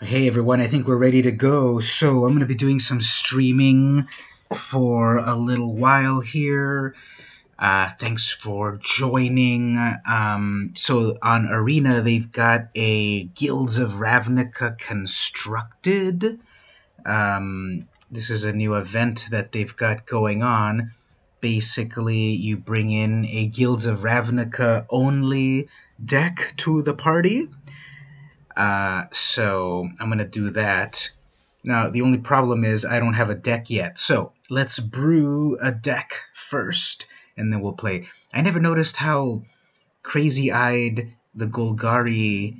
Hey everyone, I think we're ready to go. So I'm going to be doing some streaming for a little while here. Thanks for joining. So on Arena, they've got a Guilds of Ravnica constructed. This is a new event that they've got going on. Basically, you bring in a Guilds of Ravnica only deck to the party. So I'm going to do that. Now, the only problem is I don't have a deck yet. So let's brew a deck first, and then we'll play. I never noticed how crazy-eyed the Golgari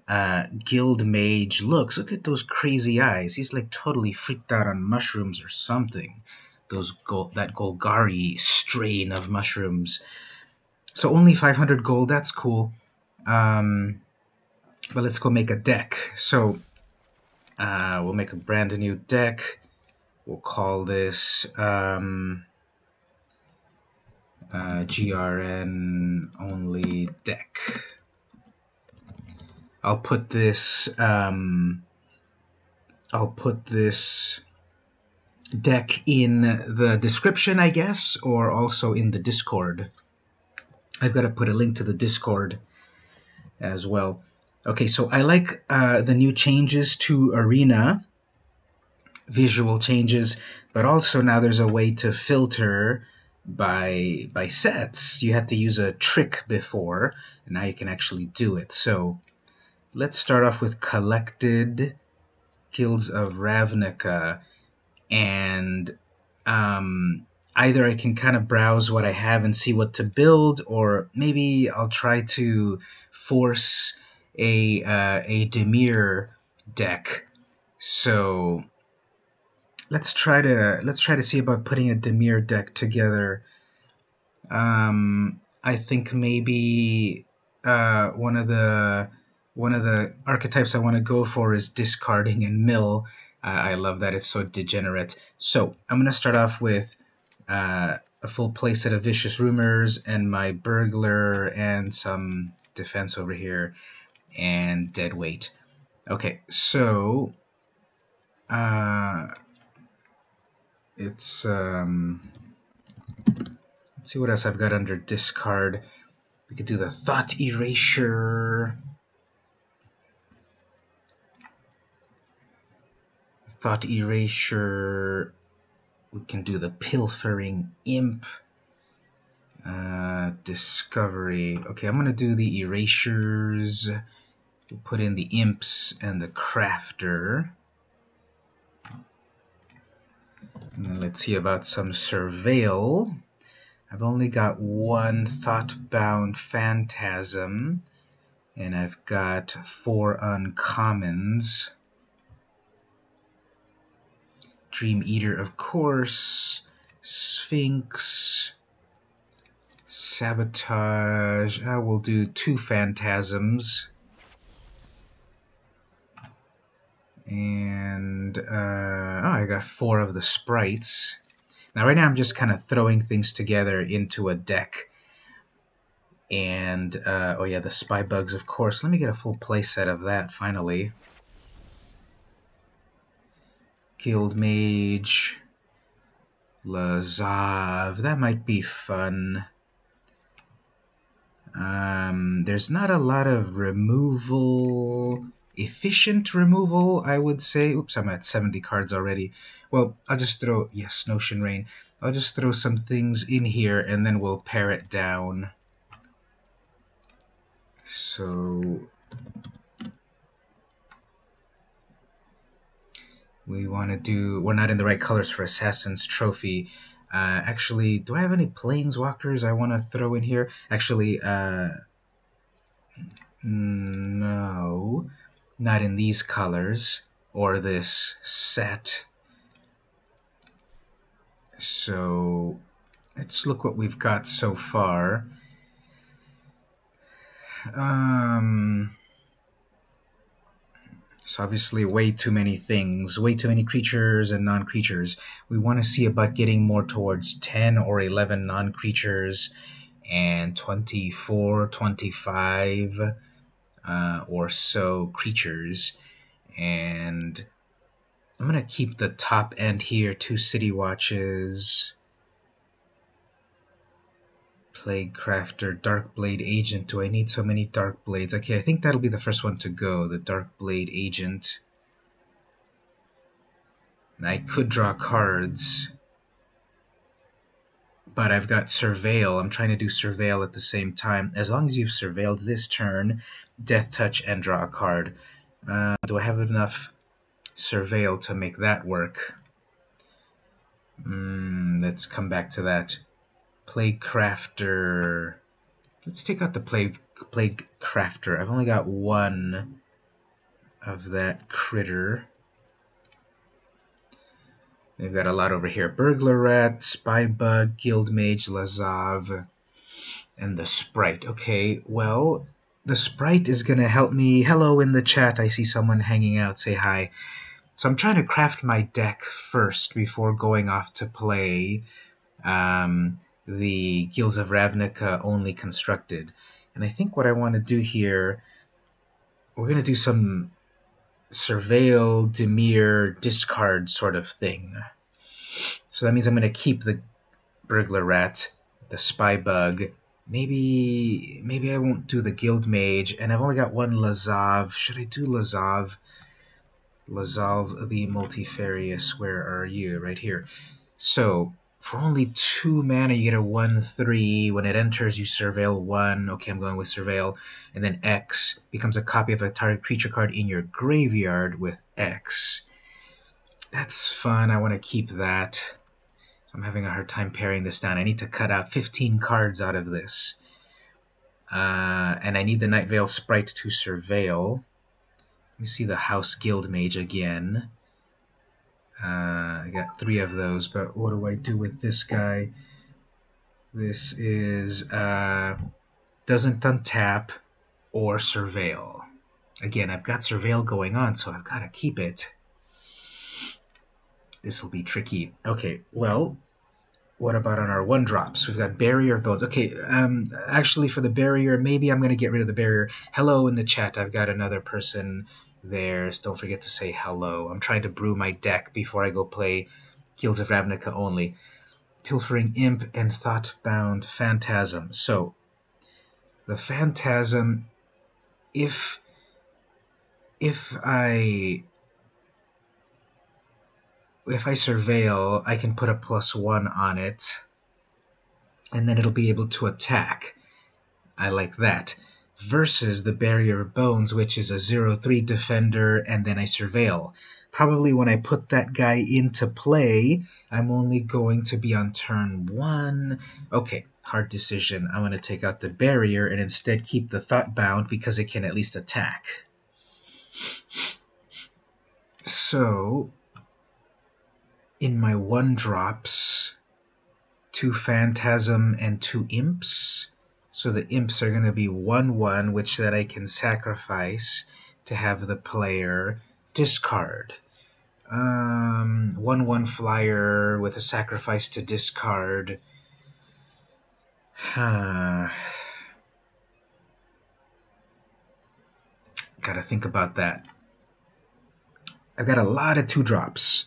Guildmage looks. Look at those crazy eyes. He's like totally freaked out on mushrooms or something. That Golgari strain of mushrooms. So only 500 gold. That's cool. But let's go make a deck. So we'll make a brand new deck. We'll call this GRN only deck. I'll put this deck in the description, I guess, or also in the Discord. I've got to put a link to the Discord as well. Okay, so I like the new changes to Arena, visual changes, but also now there's a way to filter by sets. You had to use a trick before, and now you can actually do it. So let's start off with Collected Guilds of Ravnica, and either I can kind of browse what I have and see what to build, or maybe I'll try to force a Dimir deck. So let's try to see about putting a Dimir deck together. I think maybe one of the archetypes I want to go for is discarding and mill. I love that, it's so degenerate. So I'm going to start off with a full playset of Vicious Rumors and my Burglar and some defense over here and dead weight. Okay, so let's see what else I've got under discard. We could do the Thought Erasure. Thought Erasure. We can do the Pilfering Imp. Discovery. Okay, I'm going to do the Erasures. We'll put in the Imps and the Crafter. And then let's see about some Surveil. I've only got one Thoughtbound Phantasm, and I've got 4 uncommons. Dream Eater, of course. Sphinx. Sabotage. We'll do 2 Phantasms. And I got 4 of the Sprites. Now right now I'm just kind of throwing things together into a deck. And oh yeah, the Spybugs, of course. Let me get a full playset of that finally. Guildmage, Lazav, that might be fun. There's not a lot of removal, efficient removal, I would say. Oops, I'm at 70 cards already. Well, I'll just throw, yes, Notion Rain. I'll just throw some things in here and then we'll pare it down. So we want to do, we're not in the right colors for Assassin's Trophy. Actually, do I have any Planeswalkers I want to throw in here? Actually, no, not in these colors or this set. So let's look what we've got so far. So obviously way too many things, way too many creatures and non-creatures. We want to see about getting more towards 10 or 11 non-creatures and 24, 25 or so creatures. And I'm going to keep the top end here, 2 Citywatches, Plague Crafter, Dark Blade Agent. Do I need so many Dark Blades? Okay, I think that'll be the first one to go, the Dark Blade Agent. And I could draw cards, but I've got Surveil. I'm trying to do Surveil at the same time. As long as you've Surveilled this turn, Death Touch, and draw a card. Do I have enough Surveil to make that work? Let's come back to that. Plague Crafter. Let's take out the Plague Crafter. I've only got one of that critter. They've got a lot over here. Burglar Rat, Spybug, Guildmage, Lazav, and the Sprite. Okay, well, the Sprite is going to help me. Hello in the chat. I see someone hanging out. Say hi. So I'm trying to craft my deck first before going off to play the Guilds of Ravnica only constructed. And I think what I want to do here, we're going to do some Surveil, Dimir, discard sort of thing. So that means I'm going to keep the Burglar Rat, the Spybug. Maybe I won't do the Guildmage, and I've only got one Lazav. Should I do Lazav? Lazav the Multifarious, where are you? Right here. So, for only 2 mana, you get a 1/3. When it enters, you Surveil 1. Okay, I'm going with Surveil. And then X becomes a copy of a target creature card in your graveyard with X. That's fun. I want to keep that. So I'm having a hard time paring this down. I need to cut out 15 cards out of this. And I need the Nightveil Sprite to Surveil. Let me see the House Guildmage again. I got 3 of those, but what do I do with this guy? This is doesn't untap or Surveil. Again, I've got Surveil going on, so I've got to keep it. This will be tricky. Okay, well, what about on our 1-drops? We've got Barrier of Bones. Okay, actually for the Barrier, maybe I'm going to get rid of the Barrier. Hello in the chat. I've got another person there. So don't forget to say hello. I'm trying to brew my deck before I go play Guilds of Ravnica only. Pilfering Imp and Thoughtbound Phantasm. So, the Phantasm, if I Surveil, I can put a +1 on it, and then it'll be able to attack. I like that. Versus the Barrier of Bones, which is a 0/3 defender, and then I Surveil. Probably when I put that guy into play, I'm only going to be on turn 1. Okay, hard decision. I'm going to take out the Barrier and instead keep the Thoughtbound because it can at least attack. So, in my 1-drops, 2 Phantasm and 2 Imps. So the Imps are going to be 1/1, which that I can sacrifice to have the player discard. 1/1 flyer with a sacrifice to discard. Gotta think about that. I've got a lot of 2-drops.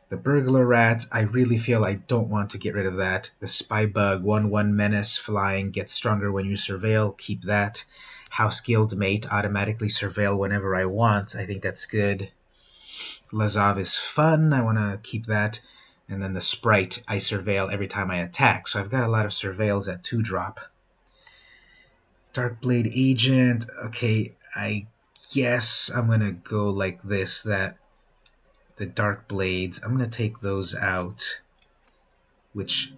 The Burglar Rat, I really feel I don't want to get rid of that. The Spybug, 1/1 menace, flying, gets stronger when you Surveil, keep that. House Guildmate, automatically Surveil whenever I want. I think that's good. Lazav is fun, I want to keep that. And then the Sprite, I Surveil every time I attack. So I've got a lot of Surveils at 2-drop. Darkblade Agent, okay, I guess I'm going to go like this, that the Dark Blades, I'm going to take those out, which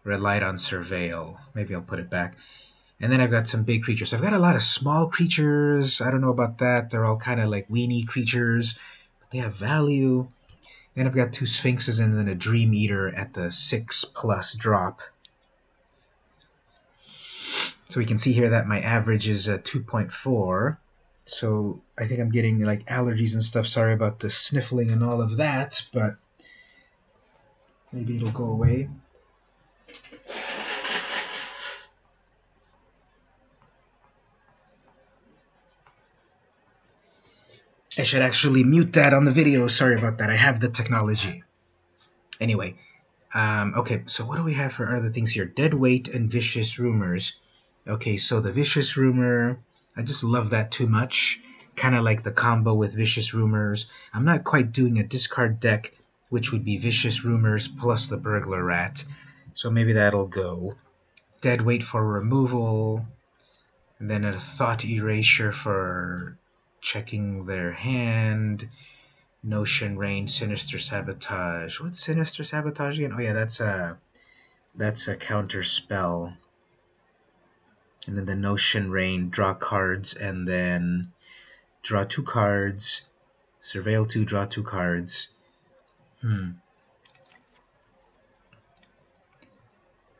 relied on Surveil. Maybe I'll put it back. And then I've got some big creatures. I've got a lot of small creatures. I don't know about that. They're all kind of like weenie creatures, but they have value. Then I've got 2 Sphinxes and then a Dream Eater at the 6+ drop. So we can see here that my average is 2.4. So I think I'm getting like allergies and stuff. Sorry about the sniffling and all of that, but maybe it'll go away. I should actually mute that on the video. Sorry about that. I have the technology. Anyway, okay, so what do we have for other things here? Deadweight and Vicious Rumors. Okay, so the Vicious Rumor, I just love that too much. Kind of like the combo with Vicious Rumors. I'm not quite doing a discard deck, which would be Vicious Rumors plus the Burglar Rat. So maybe that'll go. Deadweight for removal, and then a Thought Erasure for checking their hand. Notion Rain, Sinister Sabotage. What's Sinister Sabotage again? Oh yeah, that's a counter spell. And then the Notion Rain, draw cards, and then draw 2 cards, surveil 2, draw 2 cards.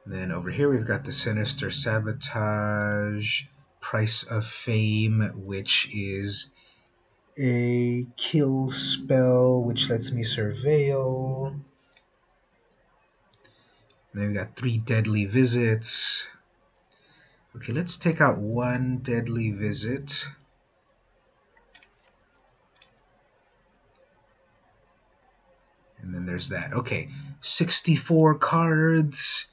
Then over here we've got the Sinister Sabotage, Price of Fame, which is a kill spell, which lets me surveil. Then we've got 3 Deadly Visits. Okay, let's take out 1 Deadly Visit. And then there's that. Okay, 64 cards.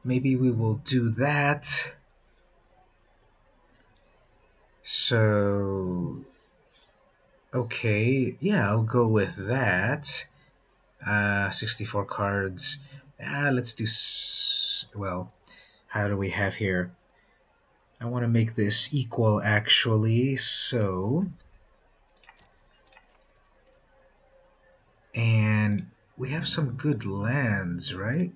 Maybe we will do that. So, okay, yeah, I'll go with that. 64 cards. Let's do, well, how do we have here? I want to make this equal, actually, so... And we have some good lands, right?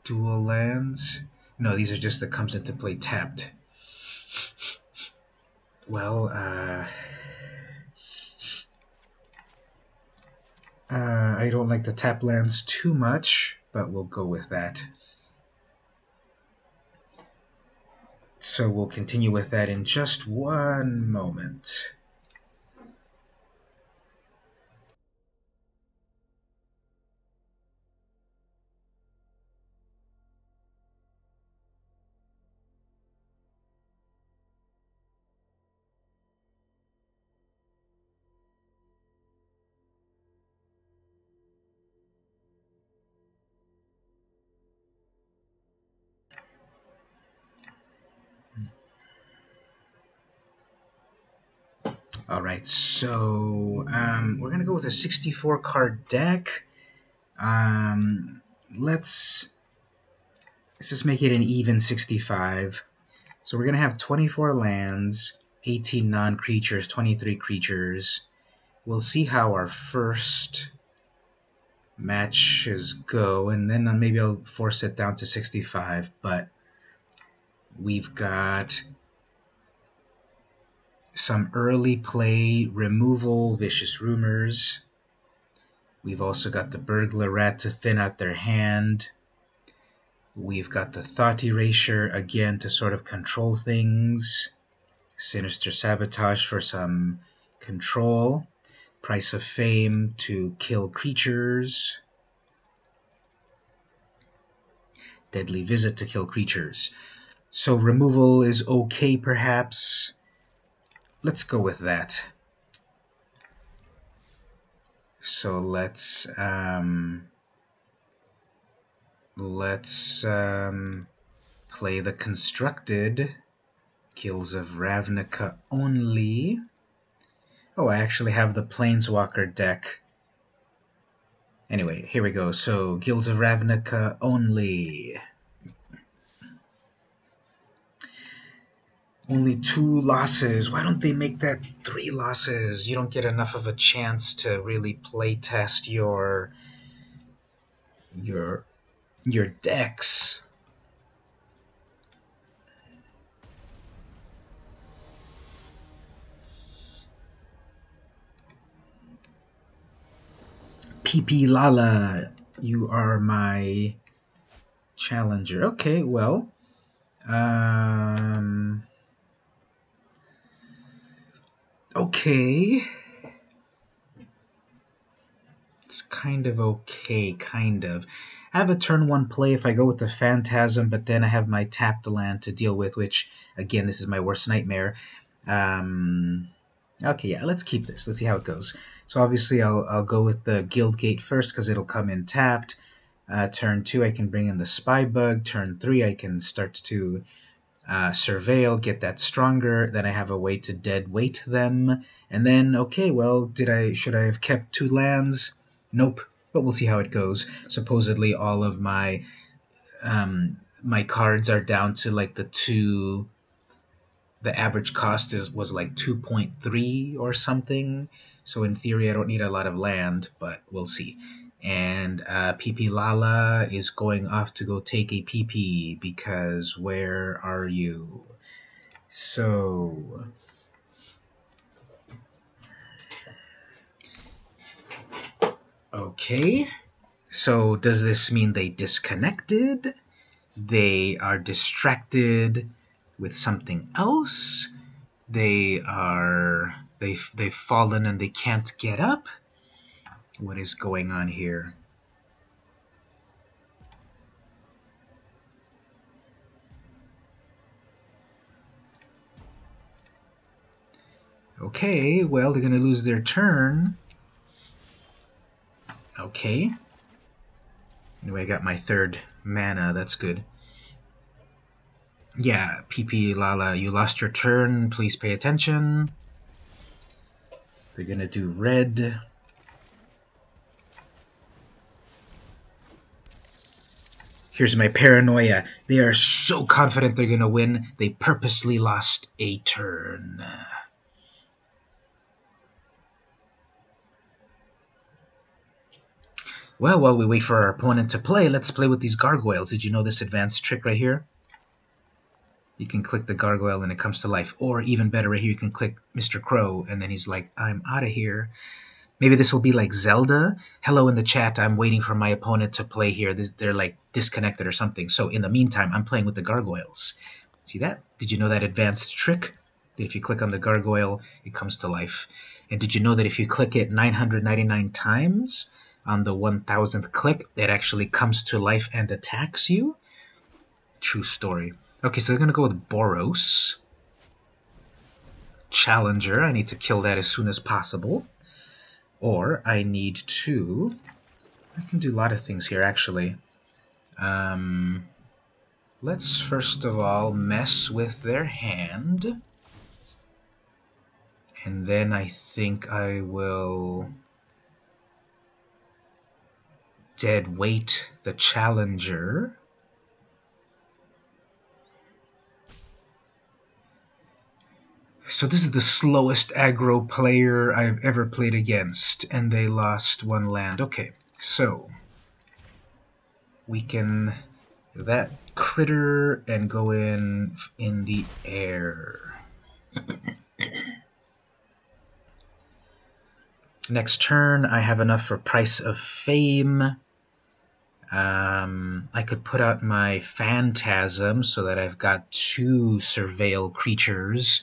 Dual lands. No, these are just that comes into play tapped. Well, I don't like the tap lands too much, but we'll go with that. So we'll continue with that in just one moment. Alright, so we're going to go with a 64 card deck. Let's just make it an even 65. So we're going to have 24 lands, 18 non-creatures, 23 creatures. We'll see how our first matches go, and then maybe I'll force it down to 65, but we've got some early play removal, Vicious Rumors. We've also got the Burglar Rat to thin out their hand. We've got the Thought Erasure, again, to sort of control things. Sinister Sabotage for some control. Price of Fame to kill creatures. Deadly Visit to kill creatures. So removal is okay, perhaps. Let's go with that. So let's play the constructed Guilds of Ravnica only. Oh, I actually have the Planeswalker deck. Anyway, here we go. So Guilds of Ravnica only. Only 2 losses. Why don't they make that 3 losses? You don't get enough of a chance to really play test your decks. PP Lala, you are my challenger. Okay, well, okay. It's kind of okay, kind of. I have a turn 1 play if I go with the Phantasm, but then I have my tapped land to deal with, which, again, this is my worst nightmare. Okay, yeah, let's keep this. Let's see how it goes. So obviously I'll go with the Guildgate first because it'll come in tapped. Turn 2 I can bring in the Spybug. Turn 3 I can start to surveil, get that stronger. Then I have a way to dead weight them. And then, okay, well, should I have kept 2 lands? Nope, but we'll see how it goes. Supposedly all of my my cards are down to like the average cost was like 2.3 or something. So in theory, I don't need a lot of land, but we'll see. And PP Lala is going off to go take a PP because where are you? So okay. So does this mean they disconnected? They are distracted with something else? They've fallen and they can't get up? What is going on here? Okay, well, they're going to lose their turn. Okay. Anyway, I got my 3rd mana. That's good. Yeah, PP Lala, you lost your turn. Please pay attention. They're going to do red. Here's my paranoia. They are so confident they're going to win, they purposely lost a turn. Well, while we wait for our opponent to play, let's play with these gargoyles. Did you know this advanced trick right here? You can click the gargoyle and it comes to life. Or even better, right here, you can click Mr. Crow and then he's like, I'm out of here. Maybe this will be like Zelda. Hello in the chat, I'm waiting for my opponent to play here. They're like disconnected or something. So in the meantime, I'm playing with the gargoyles. See that? Did you know that advanced trick? That if you click on the gargoyle, it comes to life. And did you know that if you click it 999 times, on the 1000th click, it actually comes to life and attacks you? True story. Okay, so they're going to go with Boros. Challenger. I need to kill that as soon as possible. Or I need to... I can do a lot of things here, actually. Let's first of all mess with their hand. And then I think I will... dead weight the challenger. So this is the slowest aggro player I've ever played against, and they lost 1 land. Okay, so we can do that critter and go in the air. Next turn, I have enough for Price of Fame. I could put out my Phantasm so that I've got 2 Surveil creatures.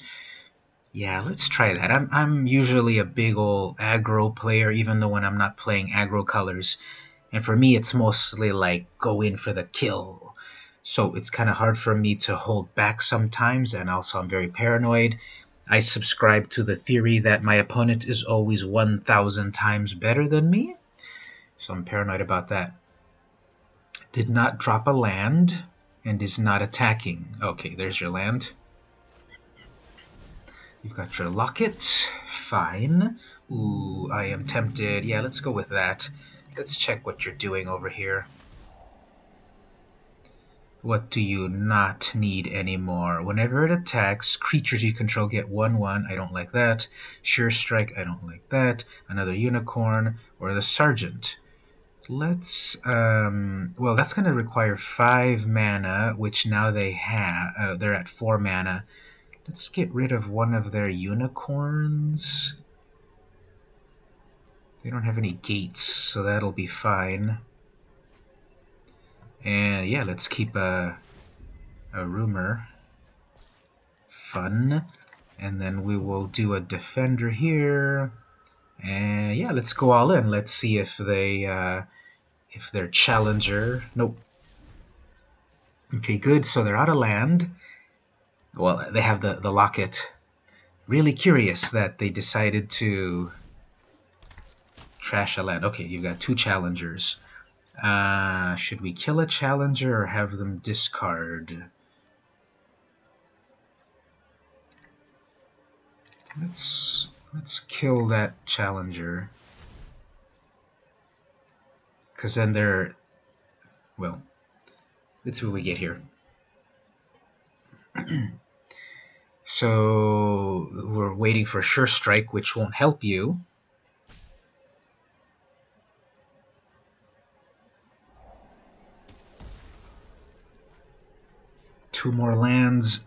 Yeah, let's try that. I'm usually a big old aggro player, even though when I'm not playing aggro colors. And for me, it's mostly like go in for the kill. So it's kind of hard for me to hold back sometimes, and also I'm very paranoid. I subscribe to the theory that my opponent is always 1,000 times better than me. So I'm paranoid about that. Did not drop a land and is not attacking. Okay, there's your land. You've got your locket. Fine. Ooh, I am tempted. Yeah, let's go with that. Let's check what you're doing over here. What do you not need anymore? Whenever it attacks, creatures you control get 1/1. I don't like that. Sure Strike. I don't like that. Another unicorn. Or the Sergeant. Let's, well, that's going to require 5 mana, which now they have. They're at 4 mana. Let's get rid of one of their unicorns. They don't have any gates, so that'll be fine. And yeah, let's keep a rumor. Fun. And then we will do a defender here. And yeah, let's go all in. Let's see if if their challenger... Nope. Okay, good. So they're out of land. Well, they have the locket. Really curious that they decided to trash a land. Okay, you've got 2 challengers. Should we kill a challenger or have them discard? Let's kill that challenger. Because then they're... Well, let's see what we get here. So we're waiting for Sure Strike, which won't help you. Two more lands.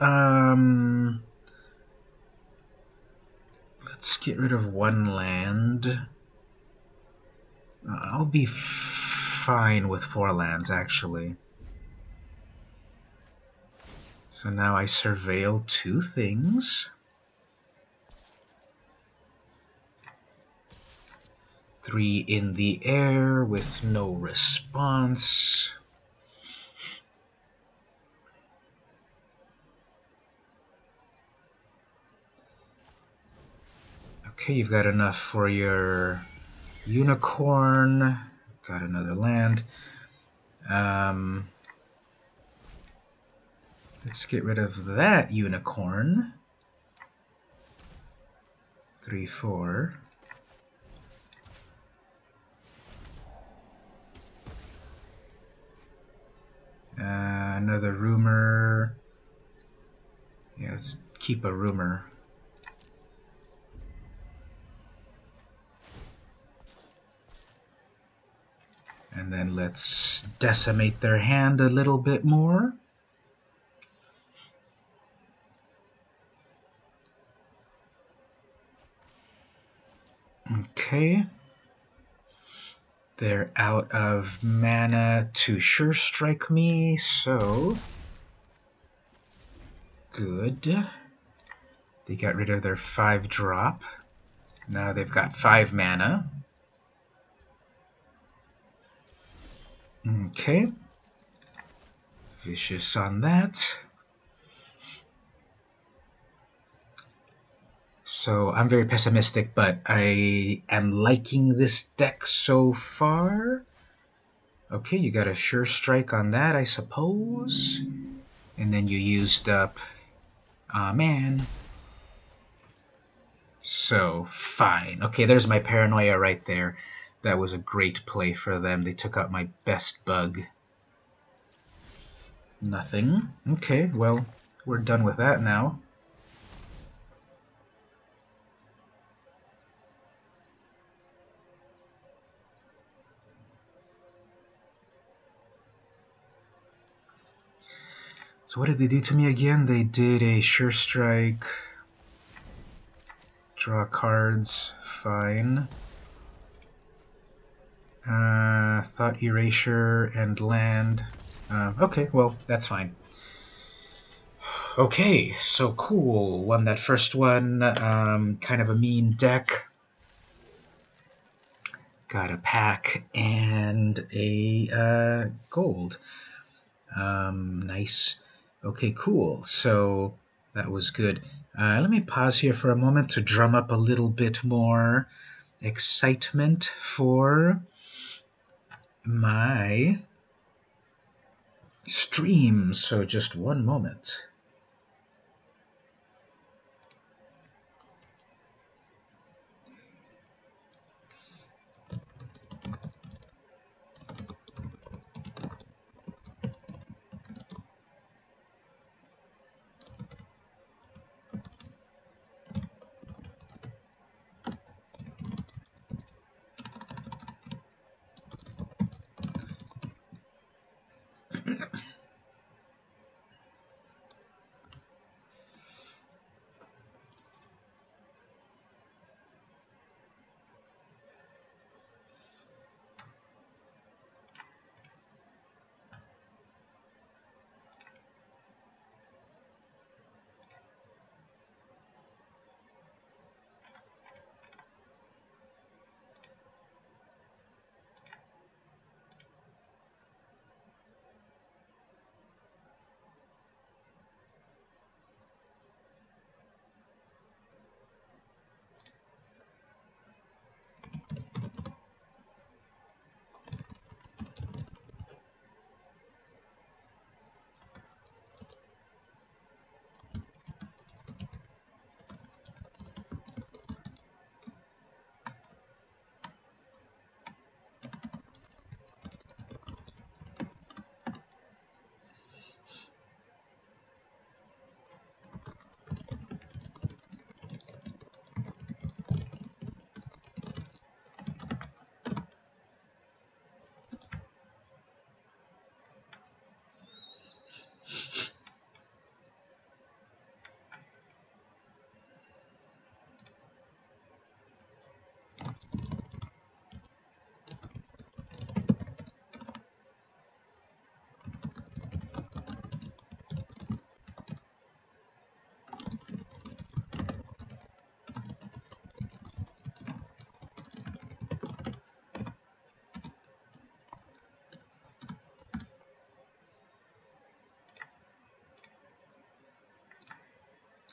Let's get rid of 1 land. I'll be fine with 4 lands, actually. So now I surveil 2 things. 3 in the air with no response. Okay, you've got enough for your unicorn. Got another land. Let's get rid of that unicorn. 3, 4. Another rumor. Yeah, let's keep a rumor. And then let's decimate their hand a little bit more. Okay. They're out of mana to Sure Strike me, so... Good. They got rid of their 5-drop. Now they've got 5 mana. Okay. Vicious on that. So I'm very pessimistic, but I am liking this deck so far. Okay, you got a Sure Strike on that, I suppose. And then you used up... Aw, man. So, fine. Okay, there's my paranoia right there. That was a great play for them. They took out my best bug. Nothing. Okay, well, we're done with that now. So what did they do to me again? They did a Sure Strike. Draw cards. Fine. Thought Erasure and land. Okay, well, that's fine. Okay, so cool. Won that first one. Kind of a mean deck. Got a pack and a gold. Nice. Okay, cool. So that was good. Let me pause here for a moment to drum up a little bit more excitement for my stream. So just one moment.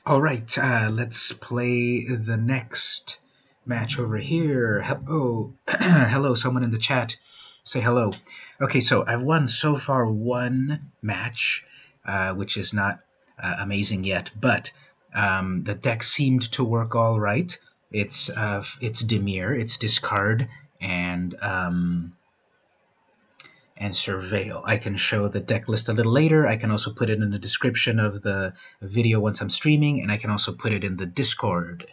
All right, let's play the next match over here. Hello, hello, someone in the chat. Say hello. Okay, so I've won so far one match, which is not amazing yet, but the deck seemed to work all right. It's Dimir, it's discard, and surveil. I can show the deck list a little later. I can also put it in the description of the video once I'm streaming, and I can also put it in the Discord.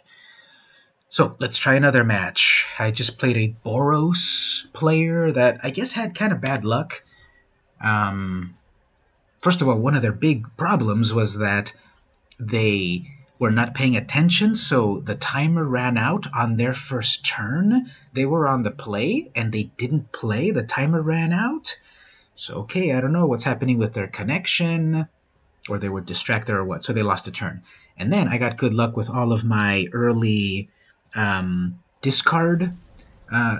So let's try another match. I just played a Boros player that I guess had kind of bad luck. First of all, one of their big problems was that they were not paying attention, so the timer ran out on their first turn. They were on the play, and they didn't play. The timer ran out. So, okay, I don't know what's happening with their connection, or they were distracted or what, so they lost a turn. And then I got good luck with all of my early discard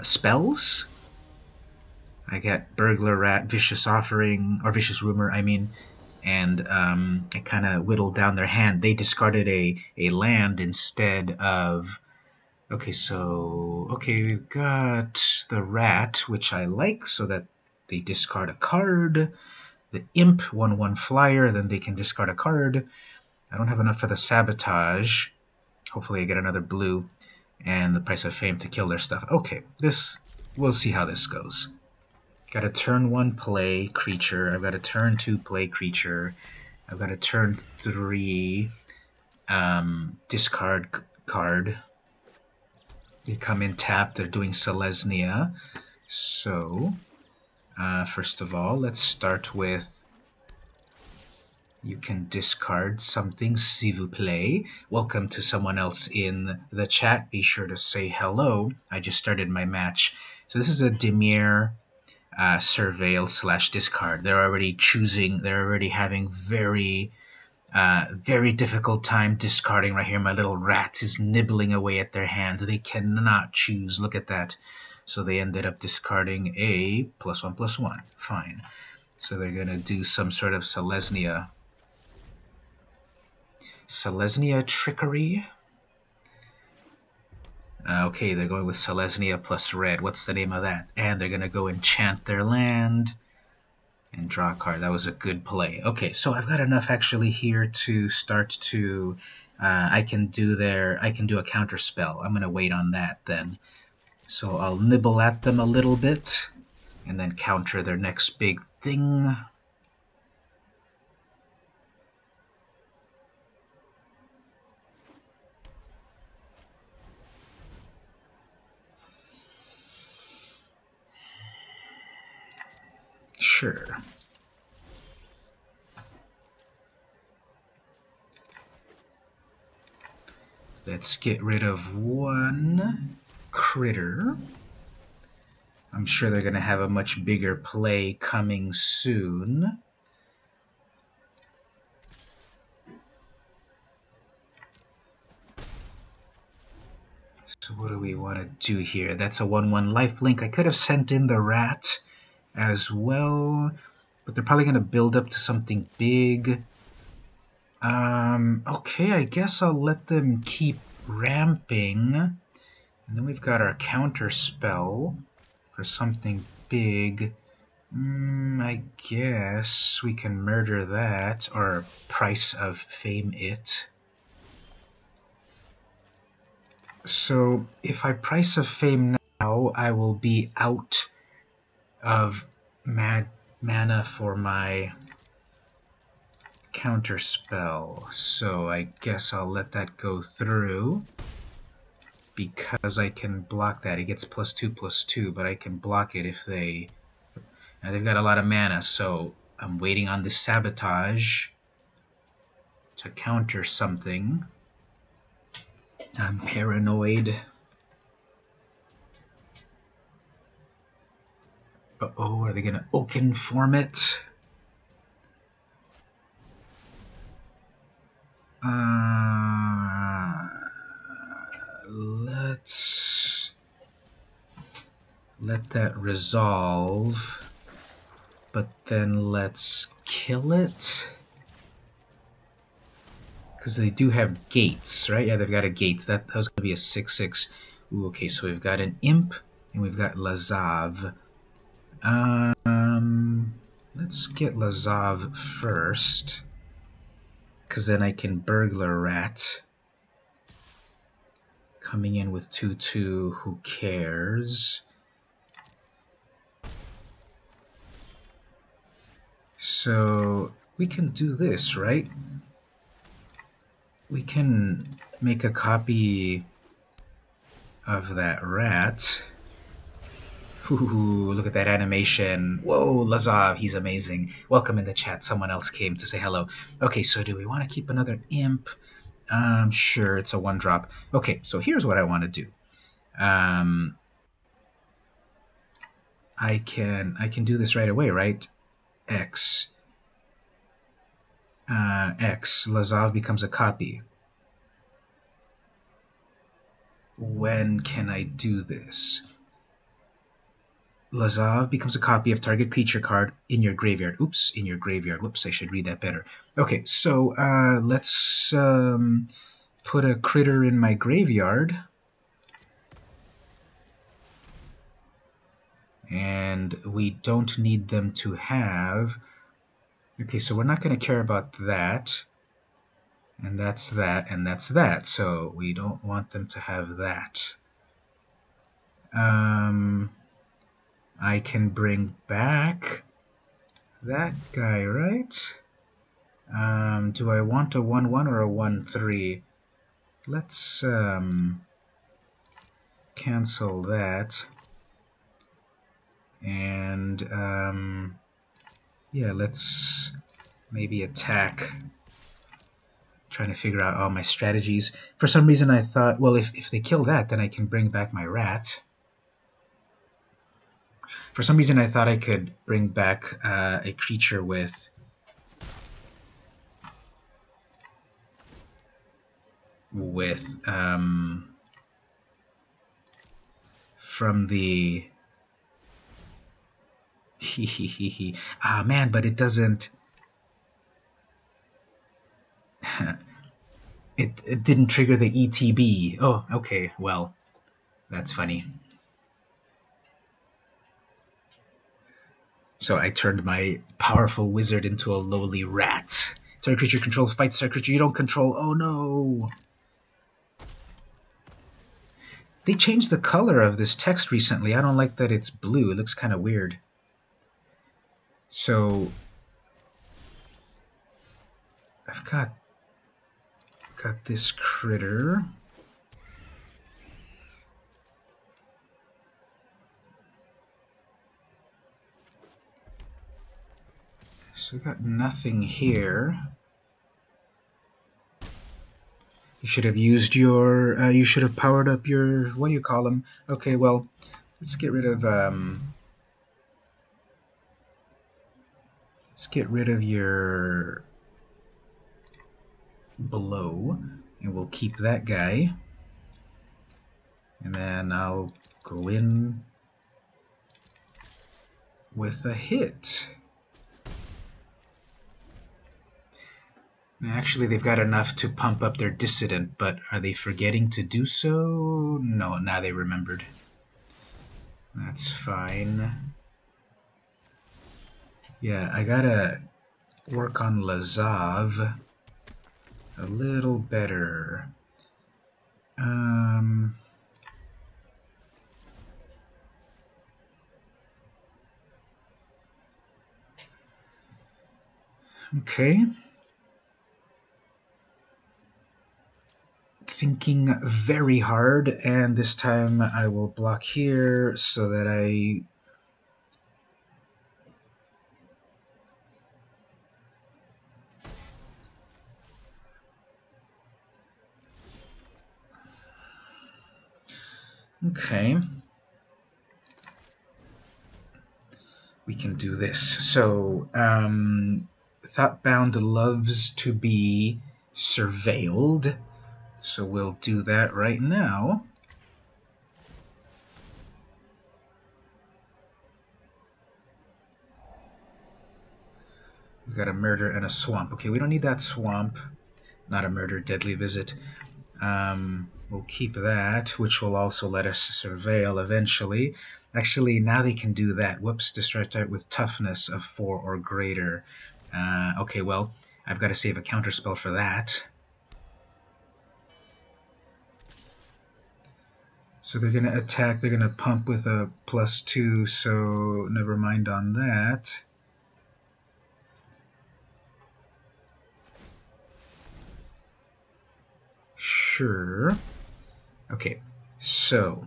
spells. I got Burglar Rat, Vicious Offering, or Vicious Rumor, I mean, and I kind of whittled down their hand. They discarded a land instead of... Okay, we've got the Rat, which I like, so that they discard a card. The Imp, 1/1 flyer, then they can discard a card. I don't have enough for the Sabotage. Hopefully I get another blue. And the Price of Fame to kill their stuff. Okay, we'll see how this goes. Got a turn 1 play creature. I've got a turn 2 play creature. I've got a turn 3 discard card. They come in tapped. They're doing Selsnya. So, first of all, let's start with... You can discard something, s'il vous plaît. Welcome to someone else in the chat. Be sure to say hello. I just started my match. So this is a Dimir surveil / discard. They're already having very difficult time discarding right here. My little rat is nibbling away at their hand. They cannot choose. Look at that. So they ended up discarding a +1/+1. Fine. So they're going to do some sort of Selsnya trickery. Okay, they're going with Selsnya plus red. What's the name of that? And they're going to go enchant their land and draw a card. That was a good play. Okay, so I've got enough actually here to start to... I can do a counter spell. I'm going to wait on that then. So I'll nibble at them a little bit and then counter their next big thing. Sure. Let's get rid of one critter. I'm sure they're going to have a much bigger play coming soon. So what do we want to do here? That's a 1/1 lifelink. I could have sent in the rat as well, but they're probably going to build up to something big. Okay, I guess I'll let them keep ramping. And then we've got our counter spell for something big. I guess we can murder that, or Price of Fame it. So if I Price of Fame now, I will be out of mana for my counter spell. So I guess I'll let that go through because I can block that. It gets +2/+2, but I can block it if they... Now they've got a lot of mana, so I'm waiting on the Sabotage to counter something. I'm paranoid. Uh-oh, are they going to Oaken form it? Let's let that resolve, but then let's kill it. because they do have gates, right? Yeah, they've got a gate. That was going to be a 6/6. Ooh, okay, so we've got an Imp, and we've got Lazav. Let's get Lazav first, because then I can Burglar Rat. Coming in with 2/2, who cares? So we can do this, right? We can make a copy of that rat. Ooh, look at that animation. Whoa, Lazav, he's amazing. Welcome in the chat. Someone else came to say hello. Okay, so do we want to keep another Imp? Sure, it's a 1-drop. Okay, so here's what I want to do. I can do this right away, right? X. Lazav becomes a copy. When can I do this? Lazav becomes a copy of target creature card in your graveyard. Oops, in your graveyard. Whoops, I should read that better. Okay, so let's put a critter in my graveyard. And we don't need them to have... Okay, so we're not going to care about that. And that's that, and that's that. So we don't want them to have that. I can bring back that guy, right? Do I want a 1/1 or a 1/3? Let's cancel that. And yeah, let's maybe attack. Trying to figure out all my strategies. For some reason I thought, well, if they kill that, then I can bring back my rat. For some reason I thought I could bring back a creature with from the man, but it doesn't. It didn't trigger the ETB. Oh, okay, well, that's funny. So I turned my powerful wizard into a lowly rat. Target creature controls fights target creature you don't control. Oh no! They changed the color of this text recently. I don't like that it's blue. It looks kind of weird. So I've got this critter. So we've got nothing here. You should have used your, you should have powered up your, what do you call them? Okay, well, let's get rid of your blow, and we'll keep that guy. And then I'll go in with a hit. Actually, they've got enough to pump up their Dissident, but are they forgetting to do so? No, now they remembered. That's fine. Yeah, I gotta work on Lazav a little better. Okay. Thinking very hard, and this time I will block here so that I okay, we can do this. So Thoughtbound loves to be surveilled, so we'll do that right now. We've got a murder and a swamp. Okay, we don't need that swamp. not a murder, deadly visit. We'll keep that, which will also let us surveil eventually. Actually, now they can do that. Whoops, destroy target with toughness of 4 or greater. Okay, well, I've got to save a counterspell for that. So they're going to attack, they're going to pump with a +2, so never mind on that. Sure. Okay, so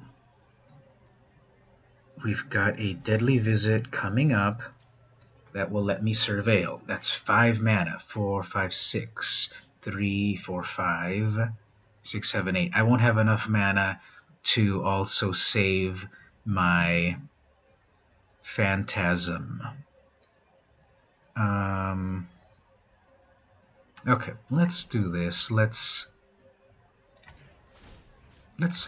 we've got a deadly visit coming up that will let me surveil. That's 5 mana. 4, 5, 6. 3, 4, 5, 6, 7, 8. I won't have enough mana to also save my Phantasm. Okay, let's do this. Let's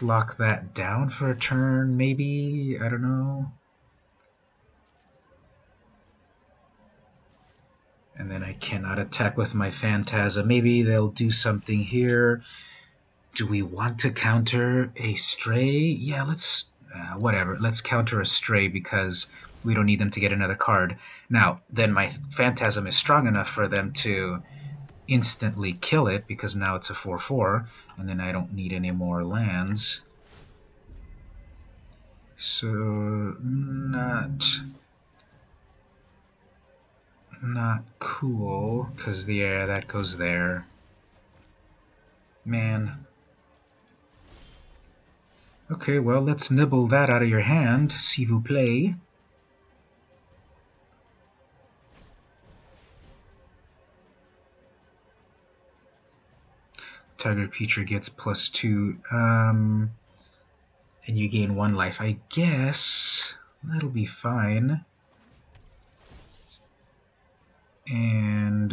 lock that down for a turn, maybe? I don't know. And then I cannot attack with my Phantasm. Maybe they'll do something here. Do we want to counter a Stray? Yeah, let's... whatever. Let's counter a Stray because we don't need them to get another card. Now, then my Phantasm is strong enough for them to instantly kill it because now it's a 4/4, and then I don't need any more lands. So, not cool, because that goes there. Man. Okay, well, let's nibble that out of your hand, s'il vous plaît. Target creature gets +2, and you gain 1 life. I guess that'll be fine. And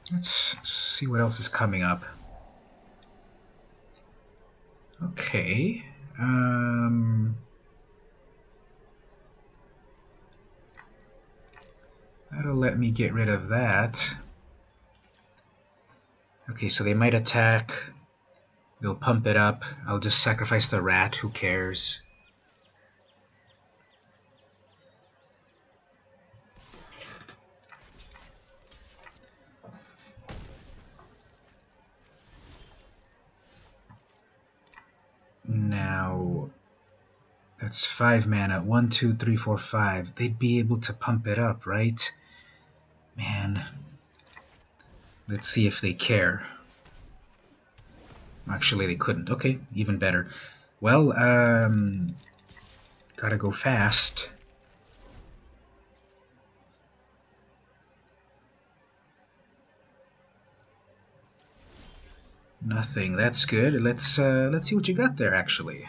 let's see what else is coming up. Okay. That'll let me get rid of that. Okay, so they might attack. They'll pump it up. I'll just sacrifice the rat. Who cares? Now, that's 5 mana. 1, 2, 3, 4, 5. They'd be able to pump it up, right? Man. Let's see if they care. Actually, they couldn't. Okay, even better. Well, gotta go fast. Nothing. That's good. Let's see what you got there, actually.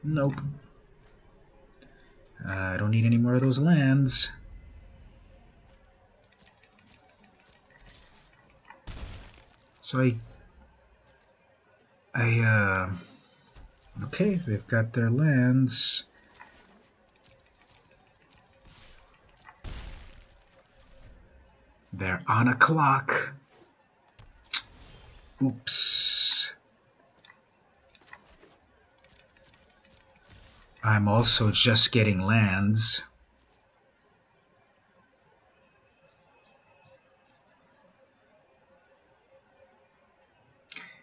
Nope. I don't need any more of those lands. So okay, they've got their lands. They're on a clock. Oops. I'm also just getting lands.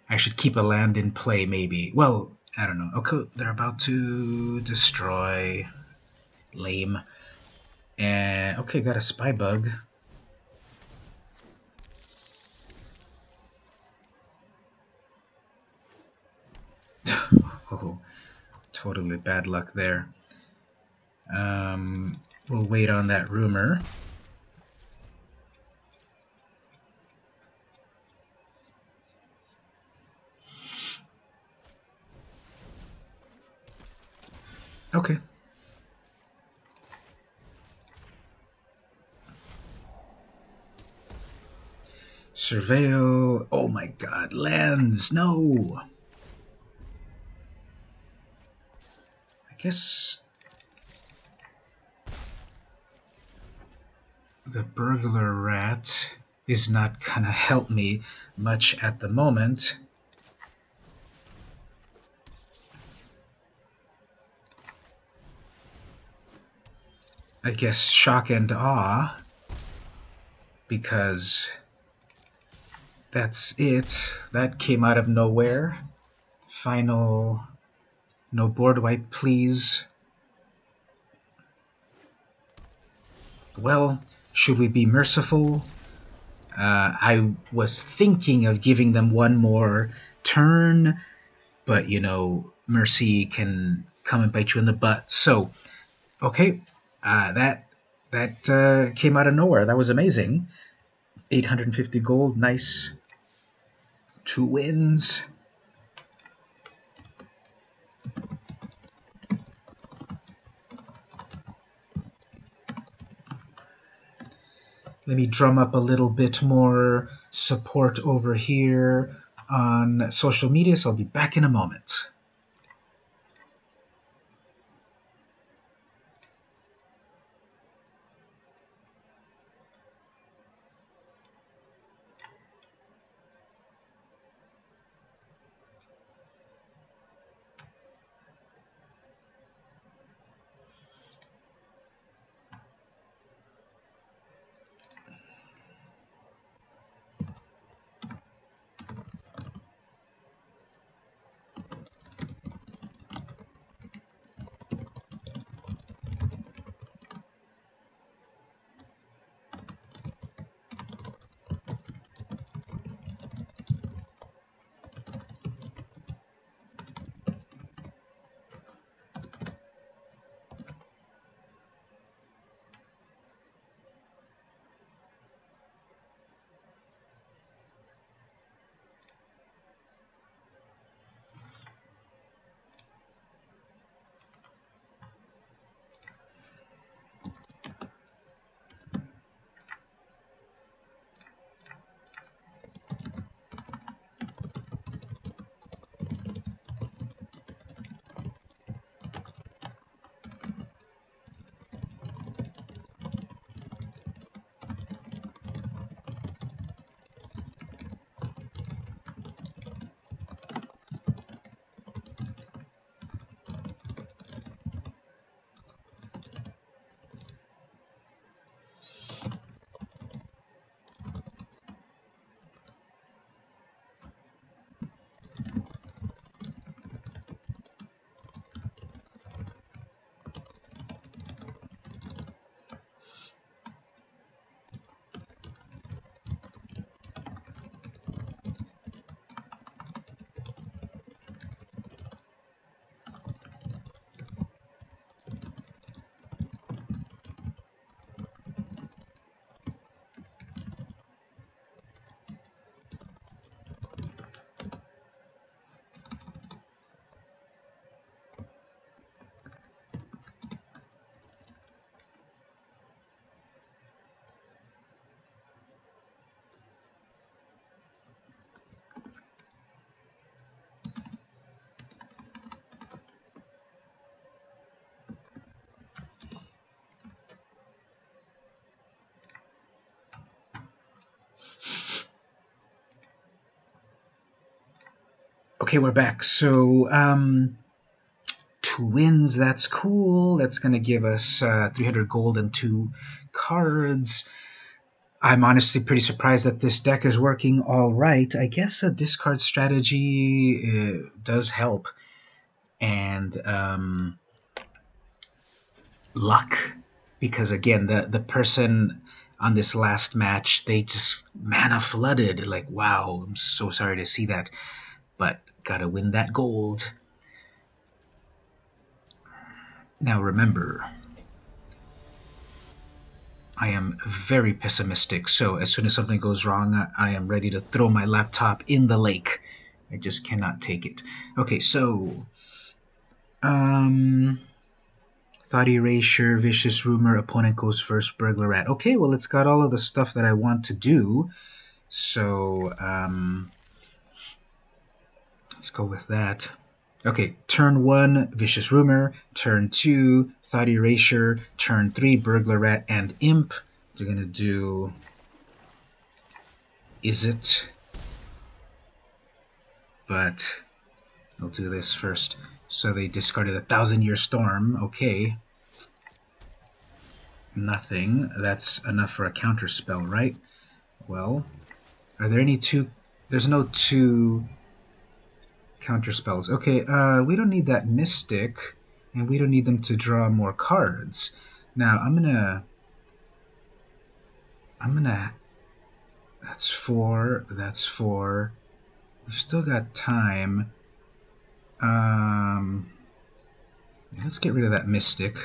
I should keep a land in play, maybe. Well, I don't know. Okay, they're about to destroy. Lame. And okay, got a Spybug. Oh, totally bad luck there. We'll wait on that rumor. Okay. Surveil. Oh my god, lands! No! I guess... the Burglar Rat is not gonna help me much at the moment. I guess shock and awe, because that's it. That came out of nowhere. Final... No board wipe, please. Well, should we be merciful? I was thinking of giving them one more turn, but, you know, mercy can come and bite you in the butt. So, okay, that came out of nowhere. That was amazing. 850 gold, nice. 2 wins. Let me drum up a little bit more support over here on social media, so I'll be back in a moment. Okay, we're back. So, 2 wins, that's cool. That's going to give us 300 gold and 2 cards. I'm honestly pretty surprised that this deck is working all right. I guess a discard strategy does help. And luck. Because, again, the person on this last match, they just mana flooded. Like, wow, I'm so sorry to see that. But gotta win that gold. Now remember, I am very pessimistic, so as soon as something goes wrong, I am ready to throw my laptop in the lake. I just cannot take it. Okay, so... Thought Erasure, Vicious Rumor, Opponent Goes First, Burglar Rat. Okay, well, it's got all of the stuff that I want to do, so... let's go with that. Okay, turn 1, Vicious Rumor. Turn 2, Thought Erasure. Turn 3, Burglar Rat and Imp. They're gonna do Izzet, but I'll do this first. So they discarded a 1,000-Year Storm. Okay. Nothing. That's enough for a counter spell, right? Well, are there any two? There's no two counter spells. Okay, we don't need that Mystic, and we don't need them to draw more cards. Now, I'm gonna... That's 4, that's 4. We've still got time. Let's get rid of that Mystic.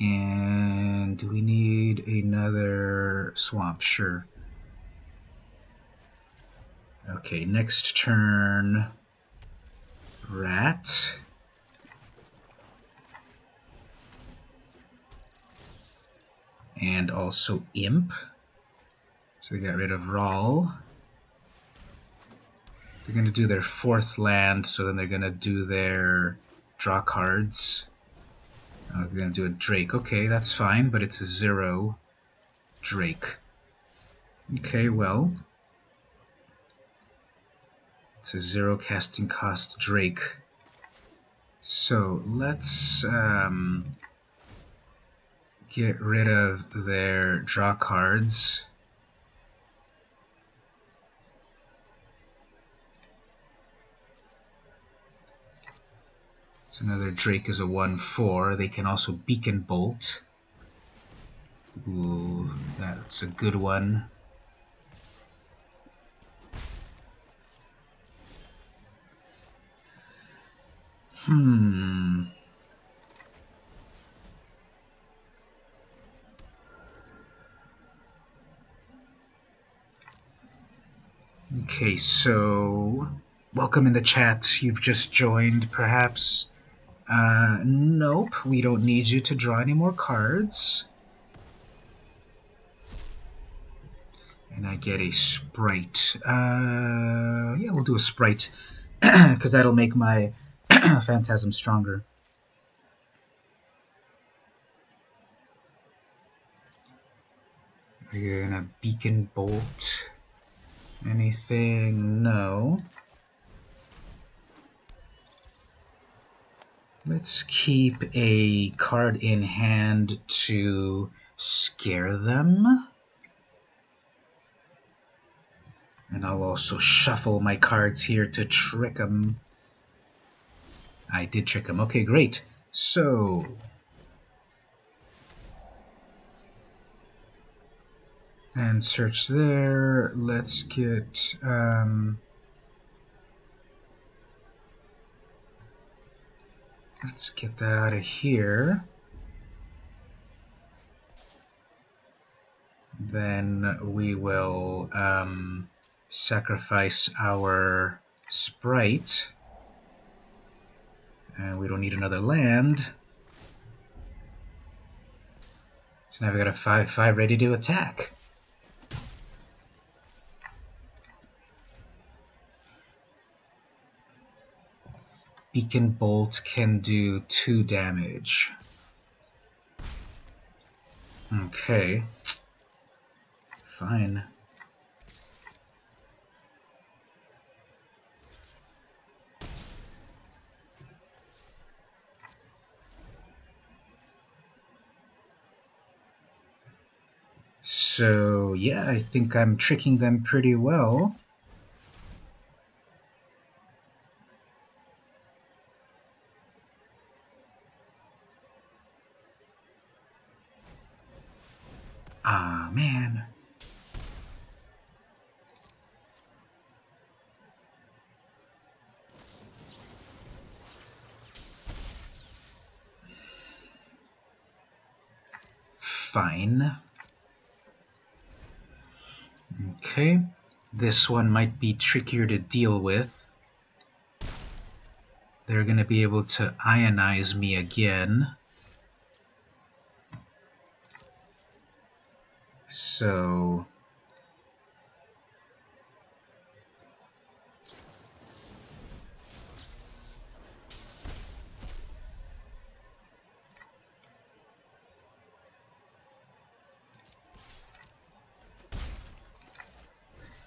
And do we need another swamp? Sure. Okay, next turn, Rat. And also Imp. So they got rid of Rawl. They're going to do their 4th land, so then they're going to do their draw cards. They're going to do a Drake. Okay, that's fine, but it's a 0 Drake. Okay, well, it's a 0 casting cost Drake. So let's get rid of their draw cards. So another Drake is a 1/4. They can also Beacon Bolt. Ooh, that's a good one. Okay, so welcome in the chat. You've just joined, perhaps. Nope, we don't need you to draw any more cards. And I get a Sprite. Yeah, we'll do a Sprite, because that'll make my Phantasm stronger. Are you gonna Beacon Bolt anything? No. Let's keep a card in hand to scare them. And I'll also shuffle my cards here to trick them. I did trick them. Okay, great. So... and search there. Let's get... let's get that out of here. Then we will sacrifice our Sprite. And we don't need another land. So now we've got a 5/5 ready to attack. Beacon Bolt can do 2 damage. Okay. Fine. So, yeah, I think I'm tricking them pretty well. Ah, man. Fine. Okay. This one might be trickier to deal with. They're going to be able to ionize me again. So...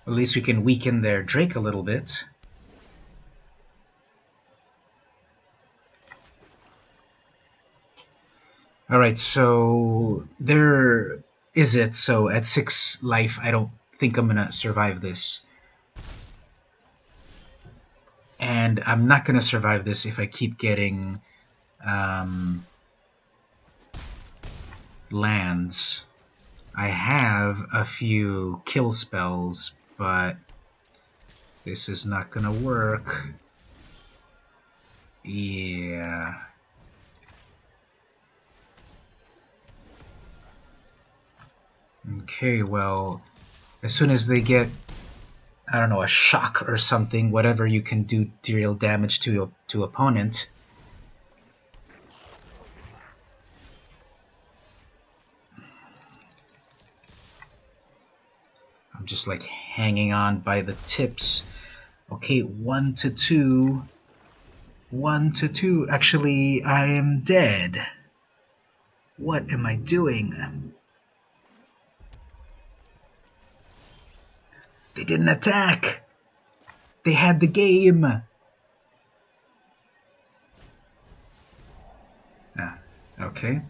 At least we can weaken their Drake a little bit. Alright, so there is it. So at 6 life, I don't think I'm gonna survive this. And I'm not gonna survive this if I keep getting lands. I have a few kill spells, but this is not gonna work. Yeah. Okay, well, as soon as they get, I don't know, a shock or something, whatever you can do deal damage to opponent. I'm just like hanging on by the tips. Okay, 1 to 2. 1 to 2. Actually, I am dead. What am I doing? They didn't attack. They had the game. Okay.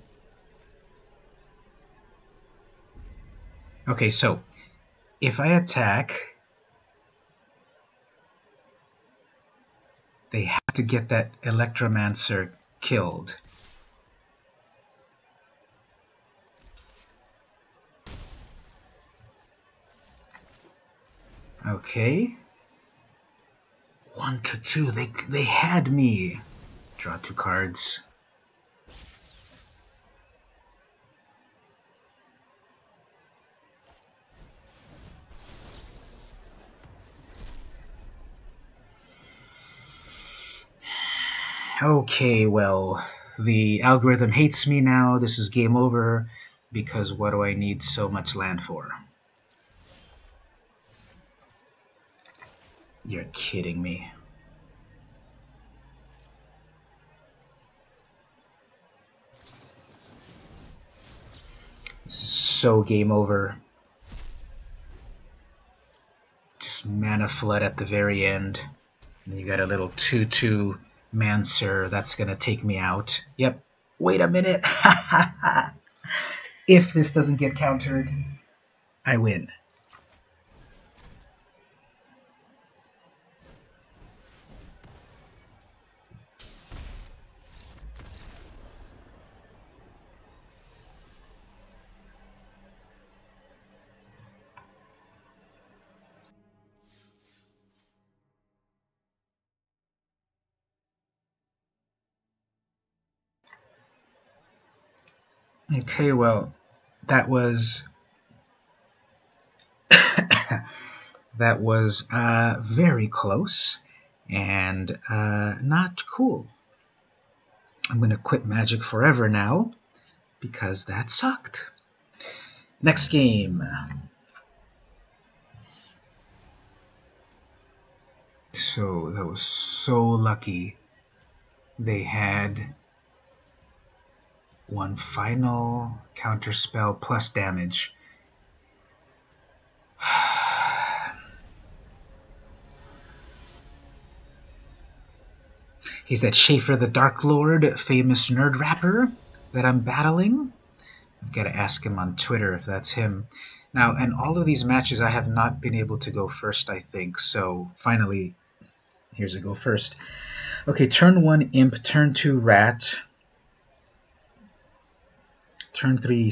Okay, so if I attack, they have to get that Electromancer killed. Okay. 1 to 2. They had me. Draw 2 cards. Okay, well, the algorithm hates me now. This is game over, because what do I need so much land for? You're kidding me. This is so game over. Just mana flood at the very end. And you got a little 2/2 Mancer that's gonna take me out. Yep. Wait a minute. If this doesn't get countered, I win. Okay, well, that was that was very close and not cool. I'm gonna quit Magic forever now because that sucked. Next game. So that was so lucky. They had one final counterspell plus damage. He's that Schaefer the Dark Lord, famous nerd rapper that I'm battling. I've got to ask him on Twitter if that's him. Now, in all of these matches, I have not been able to go first, I think. So, finally, here's a go first. Okay, turn 1 Imp, turn 2 Rat, turn 3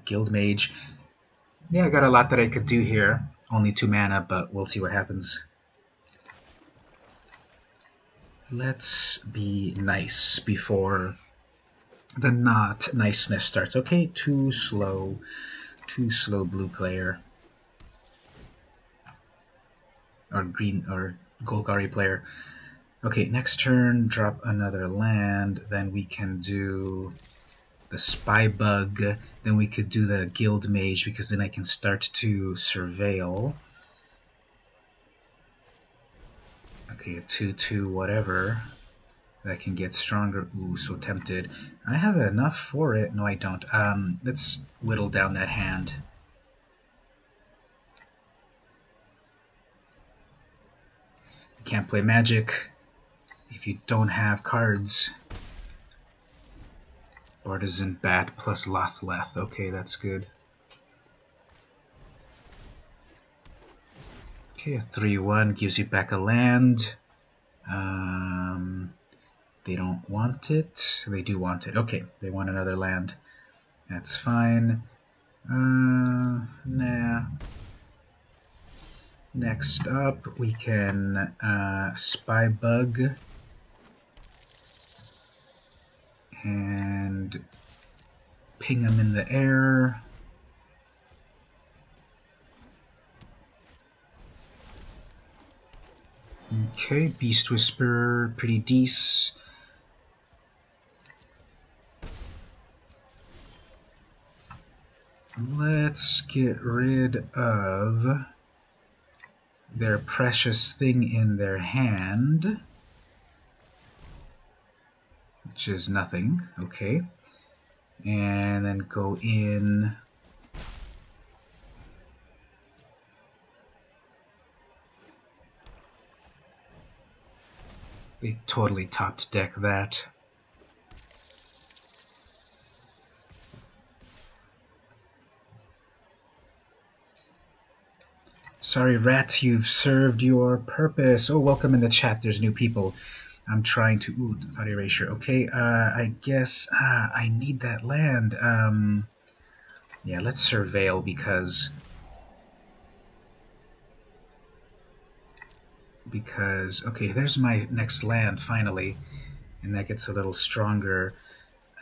Guildmage. Yeah, I got a lot that I could do here. Only 2 mana, but we'll see what happens. Let's be nice before the not niceness starts. Okay, too slow blue player. Or green, or Golgari player. Okay, next turn, drop another land, then we can do the Spybug, then we could do the Guildmage, because then I can start to surveil. Okay, a 2/2 whatever. That can get stronger. Ooh, so tempted. I have enough for it. No, I don't. Let's whittle down that hand. can't play Magic if you don't have cards. Bartizan Bat plus Lothleth. Okay, that's good. Okay, a 3/1 gives you back a land. They don't want it. They do want it. Okay, they want another land. That's fine. Nah. Next up, we can Spybug and ping him in the air. Okay, Beast Whisperer, pretty decent. Let's get rid of their precious thing in their hand, which is nothing. Okay, and then go in. They totally topped deck that. Sorry, Rat, you've served your purpose. Oh, welcome in the chat. There's new people. I'm trying to... Ooh, Thought Erasure. Okay, I guess I need that land. Yeah, let's Surveil because... Okay, there's my next land, finally. And that gets a little stronger.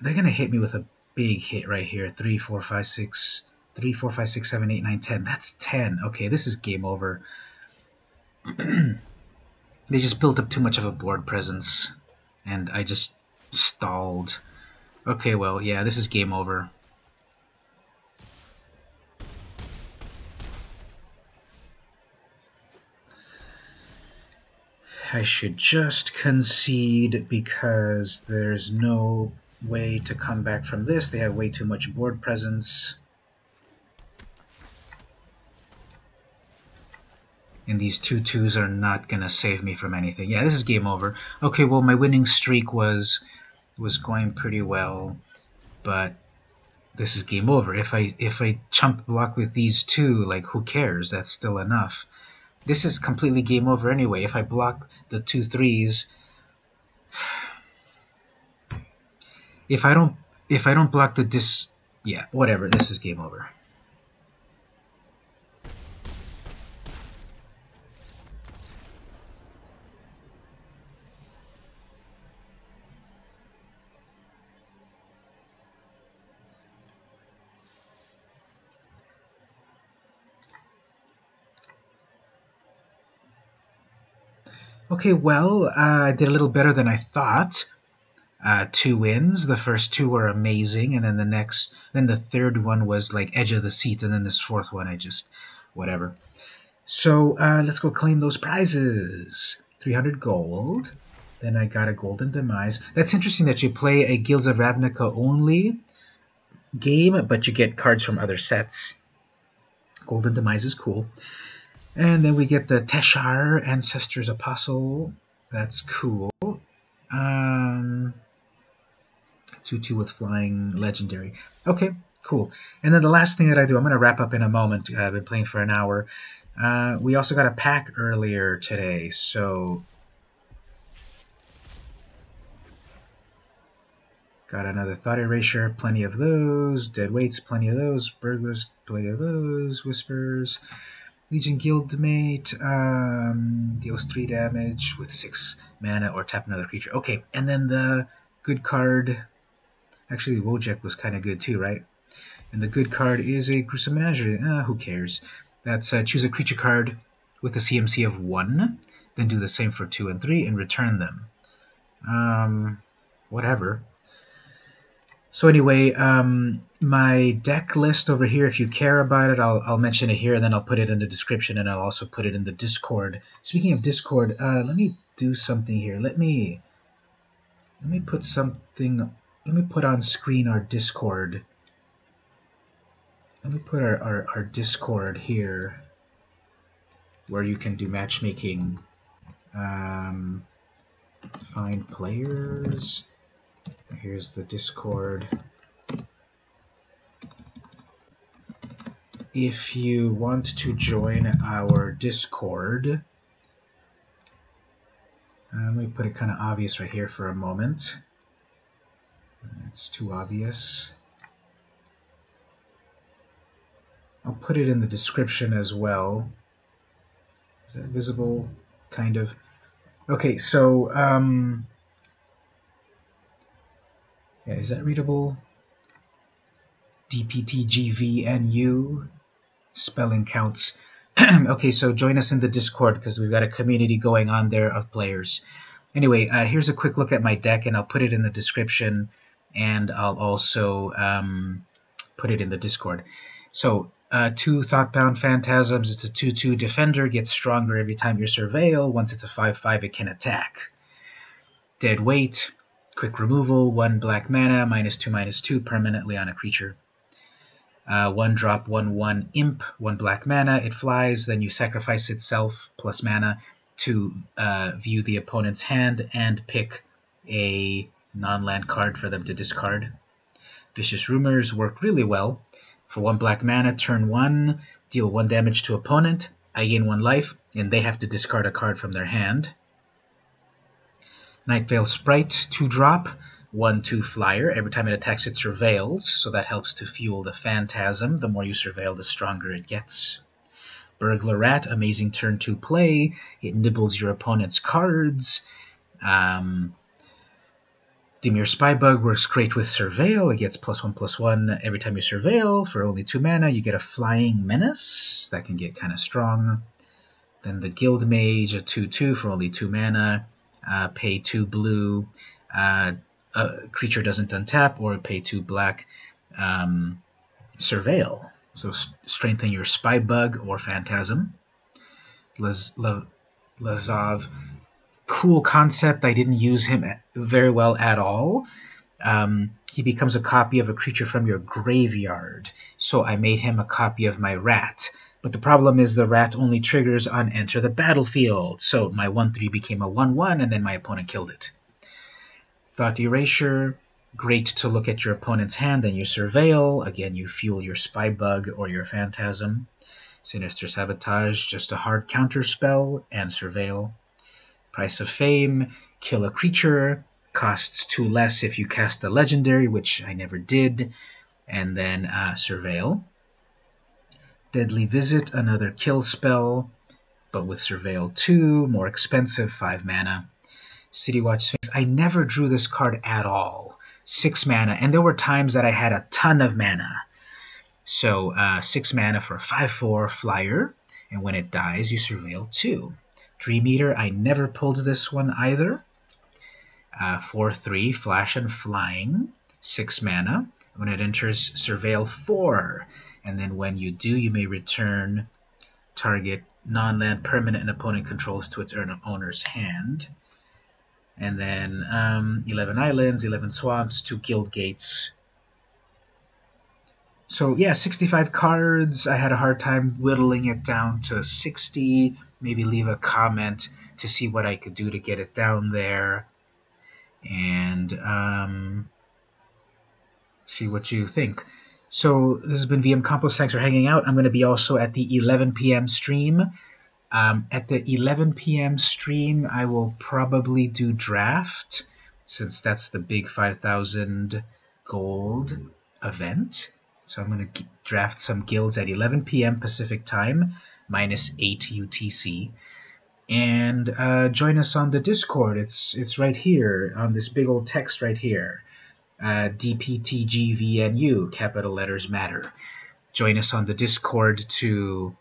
They're going to hit me with a big hit right here. 3, 4, 5, 6... 3, 4, 5, 6, 7, 8, 9, 10. That's 10. Okay, this is game over. They just built up too much of a board presence, and I just stalled. Okay, well, yeah, this is game over. I should just concede because there's no way to come back from this. They have way too much board presence. And these 2/2s are not going to save me from anything. Yeah, this is game over. Okay, well, my winning streak was going pretty well, but this is game over. If I chump block with these two, like, who cares? That's still enough. This is completely game over anyway. If I block the 2 3s, if I don't block the yeah, whatever. This is game over. Okay, well, I did a little better than I thought. 2 wins. The first 2 were amazing, and then the third one was like edge of the seat, and then this fourth one I just whatever. So let's go claim those prizes. 300 gold. Then I got a Golden Demise. That's interesting that you play a Guilds of Ravnica only game, but you get cards from other sets. Golden Demise is cool. And then we get the Teshar, Ancestor's Apostle. That's cool. 2/2 with flying, legendary. Okay, cool. And then the last thing that I do, I'm going to wrap up in a moment. I've been playing for an hour. We also got a pack earlier today, so... Got another Thought Erasure, plenty of those. Dead Weights, plenty of those. Burglars, plenty of those. Whispers... Legion Guildmate deals 3 damage with 6 mana or tap another creature. Okay, and then the good card... Actually, Wojek was kind of good too, right? And the good card is a Gruesome Menagerie. Who cares? That's choose a creature card with a CMC of 1, then do the same for 2 and 3 and return them. Whatever. So anyway, my deck list over here, if you care about it, I'll mention it here, and then I'll put it in the description, and I'll also put it in the Discord. Speaking of Discord, let me do something here. Let me put something... Let me put on screen our Discord. Let me put our Discord here, where you can do matchmaking Find players. Here's the Discord. If you want to join our Discord, let me put it kind of obvious right here for a moment. It's too obvious. I'll put it in the description as well. Is that visible? Kind of. Okay, so yeah, is that readable? DPTGVNU. Spelling counts. Okay, so join us in the Discord because we've got a community going on there of players. Anyway, here's a quick look at my deck, and I'll put it in the description, and I'll also put it in the Discord. So, 2 Thoughtbound Phantasms. It's a 2/2 defender, gets stronger every time you surveil. Once it's a 5/5, it can attack. Dead weight, quick removal, 1 black mana, -2/2 permanently on a creature. 1 drop, 1/1 imp, 1 black mana, it flies, then you sacrifice itself plus mana to view the opponent's hand and pick a non-land card for them to discard. Vicious Rumors work really well. For 1 black mana, turn 1, deal 1 damage to opponent, I gain 1 life, and they have to discard a card from their hand. Nightveil Sprite, 2 drop, 1/2 flyer. Every time it attacks, it surveils, so that helps to fuel the Phantasm. The more you surveil, the stronger it gets. Burglar Rat, amazing turn 2 play. It nibbles your opponent's cards. Dimir Spybug works great with surveil. It gets +1/+1 every time you surveil. For only 2 mana, you get a Flying Menace. That can get kind of strong. Then the Guildmage, a 2/2 for only 2 mana. Pay 2 blue. A creature doesn't untap, or pay 2 black. Surveil. So strengthen your Spybug or Phantasm. Lazav. Cool concept. I didn't use him very well at all. He becomes a copy of a creature from your graveyard. So I made him a copy of my rat. But the problem is the rat only triggers on enter the battlefield. So my 1/3 became a 1/1, and then my opponent killed it. Thought Erasure. Great to look at your opponent's hand, then you surveil. Again, you fuel your Spybug or your Phantasm. Sinister Sabotage, just a hard counter spell, and surveil. Price of Fame, kill a creature, costs 2 less if you cast a legendary, which I never did, and then surveil. Deadly Visit, another kill spell, but with surveil 2, more expensive, 5 mana. Citywatch Sphinx, I never drew this card at all. 6 mana, and there were times that I had a ton of mana. So 6 mana for a 5/4 flyer, and when it dies, you surveil 2. Dream Eater, I never pulled this one either. 4/3, flash and flying, 6 mana. When it enters, surveil 4, and then when you do, you may return target non-land permanent an opponent controls to its owner's hand. And then 11 islands, 11 swamps, 2 guild gates. So yeah, 65 cards. I had a hard time whittling it down to 60. Maybe leave a comment to see what I could do to get it down there. And see what you think. So this has been VM Campos. Thanks for hanging out. I'm going to be also at the 11 p.m. stream. At the 11 p.m. stream, I will probably do draft, since that's the big 5,000 gold event. So I'm going to draft some guilds at 11 p.m. Pacific time, -8 UTC. And join us on the Discord. It's right here on this big old text right here. DPTGVNU, capital letters matter. Join us on the Discord to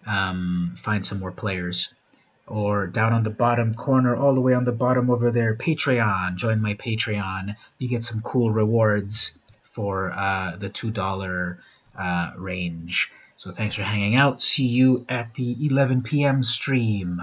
find some more players. Or down on the bottom corner, all the way on the bottom over there, Patreon. Join my Patreon. You get some cool rewards for the $2 range. So thanks for hanging out. See you at the 11 p.m. stream.